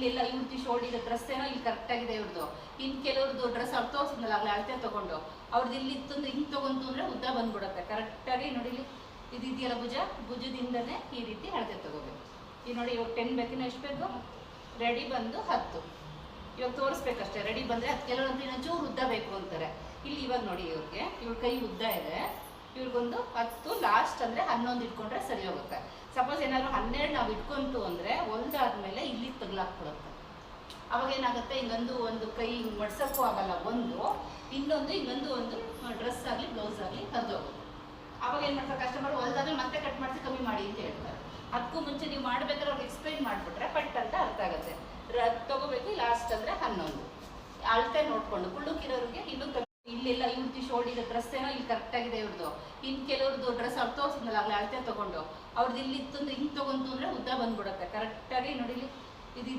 ಇಲ್ಲೆಲ್ಲ ಇವ್ರದ್ದು ಶೋಲ್ಡಿಗೆ ಡ್ರೆಸ್ ಏನೋ ಇಲ್ಲಿ ಕರೆಕ್ಟ್ ಆಗಿದೆ ಇವ್ರದ್ದು. ಇನ್ನು ಕೆಲವ್ರದ್ದು ಡ್ರೆಸ್ ಅವ್ರು ತೋರಿಸಿದ್ನಲ್ಲ ಆಗಲೇ ಅಳತೆ ತೊಗೊಂಡು ಅವ್ರದ್ದು ಇಲ್ಲಿ ಇತ್ತು ಅಂದ್ರೆ ಹಿಂಗೆ ತೊಗೊಂತು ಅಂದರೆ ಉದ್ದ ಬಂದ್ಬಿಡುತ್ತೆ ಕರೆಕ್ಟಾಗಿ. ನೋಡಿ ಇಲ್ಲಿ ಇದು ಇದೆಯಲ್ಲ ಭುಜದಿಂದನೇ ಈ ರೀತಿ ಅಳತೆ ತೊಗೋಬೇಕು. ಈಗ ನೋಡಿ ಇವಾಗ 10 ಬೇಕಿನ ಎಷ್ಟು ಬೇಕು, ರೆಡಿ ಬಂದು 10. ಇವಾಗ ತೋರಿಸ್ಬೇಕಷ್ಟೇ, ರೆಡಿ ಬಂದರೆ ಅದು ಕೆಲವೊಂದು ಇನ್ನೊಂಚೂರು ಉದ್ದ ಬೇಕು ಅಂತಾರೆ. ಇಲ್ಲಿ ಇವಾಗ ನೋಡಿ ಇವ್ರ ಕೈ ಉದ್ದ ಇದೆ, ಇವ್ರಿಗೊಂದು 10 ಲಾಸ್ಟ್ ಅಂದರೆ 11 ಇಟ್ಕೊಂಡ್ರೆ ಸರಿ ಹೋಗುತ್ತೆ. ಸಪೋಸ್ ಏನಾದರೂ 12 ನಾವು ಇಟ್ಕೊಂತು ಅಂದರೆ ಹೊಲ್ದಾದ್ಮೇಲೆ ಇಲ್ಲಿ ತಗ್ಲಾಕ್ಬಿಡುತ್ತೆ. ಅವಾಗ ಏನಾಗುತ್ತೆ, ಒಂದು ಕೈ ಹಿಂಗೆ ಮಡ್ಸೋಕ್ಕೂ ಆಗಲ್ಲ, ಇನ್ನೊಂದು ಡ್ರೆಸ್ ಆಗಲಿ ಬ್ಲೌಸ್ ಆಗಲಿ ಹರಿದೋಗುತ್ತೆ. ಅವಾಗ ಏನು ಮಾಡ್ತಾರೆ ಕಸ್ಟಮರ್, ಹೊಲ್ದಾದ್ಮೇಲೆ ಮತ್ತೆ ಕಟ್ ಮಾಡಿಸಿ ಕಮ್ಮಿ ಮಾಡಿ ಅಂತ ಹೇಳ್ತಾರೆ. ಅದಕ್ಕೂ ಮುಂಚೆ ನೀವು ಮಾಡ್ಬೇಕಾದ್ರೆ ಅವ್ರಿಗೆ ಎಕ್ಸ್ಪ್ಲೈನ್ ಮಾಡಿಬಿಟ್ರೆ ಪಟ್ ಅಂತ ಅರ್ಥ ಆಗುತ್ತೆ. ತಗೋಬೇಕು ಲಾಸ್ಟ್ ಅಂದರೆ 11 ಅಳತೆ ನೋಡಿಕೊಂಡು. ಕುಳ್ಳುಕ್ಕಿರೋರಿಗೆ ಇನ್ನೂ ಇಲ್ಲೆಲ್ಲ ಇವ್ರದ್ದು ಶೋಲ್ಡಿಗೆ ಡ್ರೆಸ್ ಏನೋ ಇಲ್ಲಿ ಕರೆಕ್ಟ್ ಆಗಿದೆ ಇವ್ರದ್ದು. ಇನ್ನು ಕೆಲವ್ರದ್ದು ಡ್ರೆಸ್ ಅವ್ರು ತೋರಿಸಿದ್ನಲ್ಲ ಆಗಲೇ ಅಳತೆ ತೊಗೊಂಡು ಅವ್ರದ್ದು ಇಲ್ಲಿ ಇತ್ತು ಅಂದ್ರೆ ಹಿಂಗೆ ತೊಗೊಂತು ಅಂದರೆ ಉದ್ದ ಬಂದ್ಬಿಡುತ್ತೆ ಕರೆಕ್ಟಾಗಿ. ನೋಡಿ ಇಲ್ಲಿ